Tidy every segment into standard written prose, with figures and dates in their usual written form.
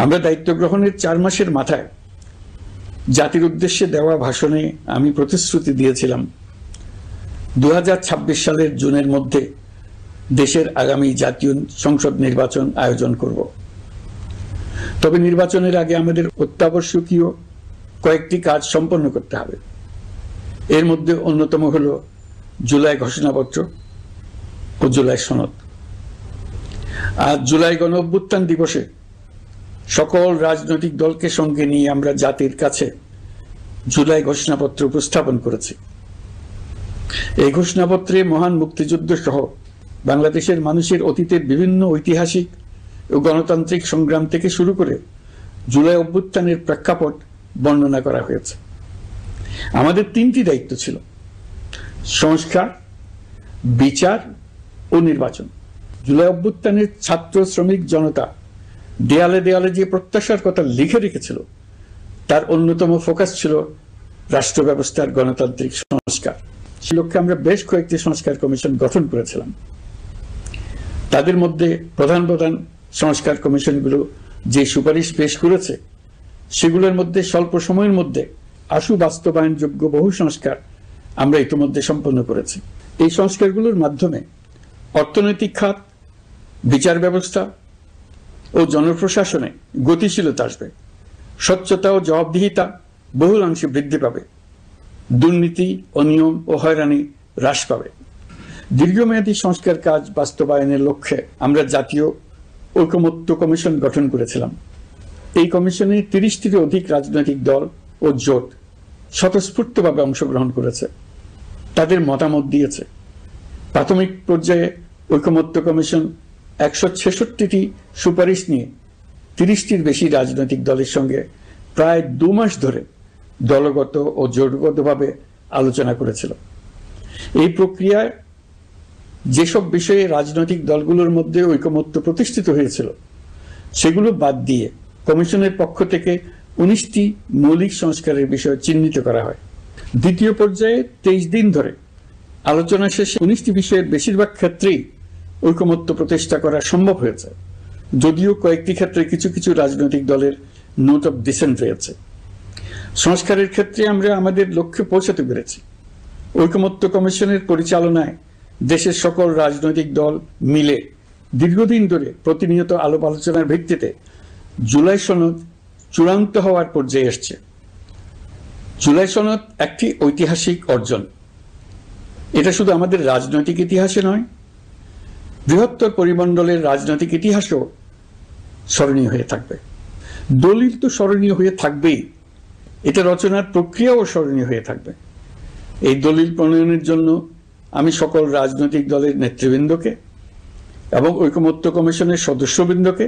আমরা দায়িত্ব গ্রহণের 4 মাসের মাথায় জাতির উদ্দেশ্যে দেওয়া ভাষণে আমি প্রতিশ্রুতি দিয়েছিলাম 2026 সালের জুনের মধ্যে দেশের আগামী জাতীয় সংসদ নির্বাচন আয়োজন করব। তবে নির্বাচনের আগে আমাদের অত্যাবশ্যকীয় কয়েকটি কাজ সম্পন্ন করতে হবে। এর মধ্যে অন্যতম হল জুলাই ঘোষণাপত্র ও জুলাই সনদ। আজ জুলাই গণ অভ্যুত্থান দিবসে সকল রাজনৈতিক দলকে সঙ্গে নিয়ে আমরা জাতির কাছে জুলাই ঘোষণাপত্র উপস্থাপন করেছি। এই ঘোষণাপত্রে মহান মুক্তিযুদ্ধ সহ বাংলাদেশের মানুষের অতীতের বিভিন্ন ঐতিহাসিক ও গণতান্ত্রিক সংগ্রাম থেকে শুরু করে জুলাই অভ্যুত্থানের প্রেক্ষাপট বর্ণনা করা হয়েছে। আমাদের 3টি দায়িত্ব ছিল: সংস্কার, বিচার ও নির্বাচন। জুলাই অভ্যুত্থানের ছাত্র শ্রমিক জনতা দেয়ালে দেয়ালে যে প্রত্যাশার কথা লিখে রেখেছিল তার অন্যতম ফোকাস ছিল রাষ্ট্র ব্যবস্থার গণতান্ত্রিক সংস্কার। সে লক্ষ্যে আমরা বেশ কয়েকটি সংস্কার কমিশন গঠন করেছিলাম। তাদের মধ্যে প্রধান প্রধান সংস্কার কমিশনগুলো যে সুপারিশ পেশ করেছে সেগুলোর মধ্যে স্বল্প সময়ের মধ্যে আশু বাস্তবায়নযোগ্য বহু সংস্কার আমরা ইতিমধ্যে সম্পন্ন করেছি। এই সংস্কারগুলোর মাধ্যমে অর্থনৈতিক খাত, বিচার ব্যবস্থা ও জনপ্রশাসনে গতিশীলতা আসবে, স্বচ্ছতা ও জবাবদিহিতা বহুলাংশে বৃদ্ধি পাবে, দুর্নীতি, অনিয়ম ও হয়রানি হ্রাস পাবে। দীর্ঘমেয়াদী সংস্কার কাজ বাস্তবায়নের লক্ষ্যে আমরা জাতীয় ঐকমত্য কমিশন গঠন করেছিলাম। এই কমিশনে 30টিরও অধিক রাজনৈতিক দল ও জোট স্বতঃস্ফূর্তভাবে অংশগ্রহণ করেছে, তাদের মতামত দিয়েছে। প্রাথমিক পর্যায়ে ঐকমত্য কমিশন 166টি সুপারিশ নিয়ে 30টির বেশি রাজনৈতিক দলের সঙ্গে প্রায় 2 মাস ধরে দলগত ও জোটগতভাবে আলোচনা করেছিল। এই প্রক্রিয়ায় যেসব বিষয়ে রাজনৈতিক দলগুলোর মধ্যে ঐকমত্য প্রতিষ্ঠিত হয়েছিল সেগুলো বাদ দিয়ে কমিশনের পক্ষ থেকে 19টি মৌলিক সংস্কারের বিষয় চিহ্নিত করা হয়। দ্বিতীয় পর্যায়ে 23 দিন ধরে আলোচনা শেষে 19টি বিষয়ের বেশিরভাগ ক্ষেত্রেই ঐকমত্য প্রতিষ্ঠা করা সম্ভব হয়েছে, যদিও কয়েকটি ক্ষেত্রে কিছু কিছু রাজনৈতিক দলের নোট অফ ডিসেন্ট রয়েছে। সংস্কারের ক্ষেত্রে আমরা আমাদের লক্ষ্যে পৌঁছাতে পেরেছি। ঐকমত্য কমিশনের পরিচালনায় দেশের সকল রাজনৈতিক দল মিলে দীর্ঘদিন ধরে প্রতিনিয়ত আলাপ আলোচনার ভিত্তিতে জুলাই সনদ চূড়ান্ত হওয়ার পর্যায়ে এসছে। জুলাই সনদ একটি ঐতিহাসিক অর্জন। এটা শুধু আমাদের রাজনৈতিক ইতিহাসে নয়, বৃহত্তর পরিমণ্ডলের রাজনৈতিক ইতিহাসও স্মরণীয় হয়ে থাকবে। দলিল তো স্মরণীয় হয়ে থাকবেই, এটা রচনার প্রক্রিয়াও স্মরণীয় হয়ে থাকবে। এই দলিল প্রণয়নের জন্য আমি সকল রাজনৈতিক দলের নেতৃবৃন্দকে এবং ঐকমত্য কমিশনের সদস্যবৃন্দকে,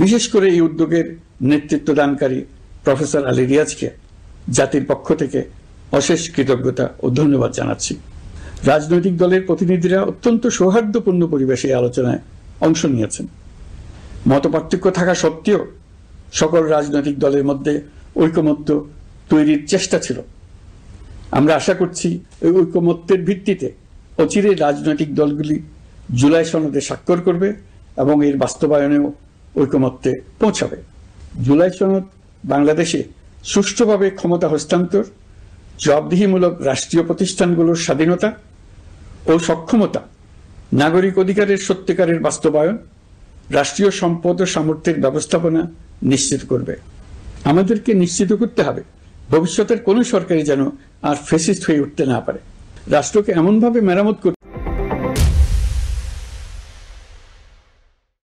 বিশেষ করে এই উদ্যোগের নেতৃত্ব দানকারী প্রফেসর আলী রিয়াজকে জাতির পক্ষ থেকে অশেষ কৃতজ্ঞতা ও ধন্যবাদ জানাচ্ছি। রাজনৈতিক দলের প্রতিনিধিরা অত্যন্ত সৌহার্দ্যপূর্ণ পরিবেশে আলোচনায় অংশ নিয়েছেন। মতপার্থক্য থাকা সত্ত্বেও সকল রাজনৈতিক দলের মধ্যে ঐকমত্য তৈরির চেষ্টা ছিল। আমরা আশা করছি এই ঐকমত্যের ভিত্তিতে অচিরে রাজনৈতিক দলগুলি জুলাই সনদে স্বাক্ষর করবে এবং এর বাস্তবায়নেও ঐকমত্যে পৌঁছাবে। জুলাই সনদ বাংলাদেশে সুষ্ঠুভাবে ক্ষমতা হস্তান্তর, জবাবদিহিমূলক রাষ্ট্রীয় প্রতিষ্ঠানগুলোর স্বাধীনতা ও সক্ষমতা, নাগরিক অধিকারের সত্যিকারের বাস্তবায়ন, রাষ্ট্রীয় সম্পদ ও সামর্থ্যের ব্যবস্থাপনা নিশ্চিত করবে। আমাদেরকে নিশ্চিত করতে হবে ভবিষ্যতের কোনো সরকারই যেন আর ফ্যাসিস্ট হয়ে উঠতে না পারে। রাষ্ট্রকে এমনভাবে মেরামত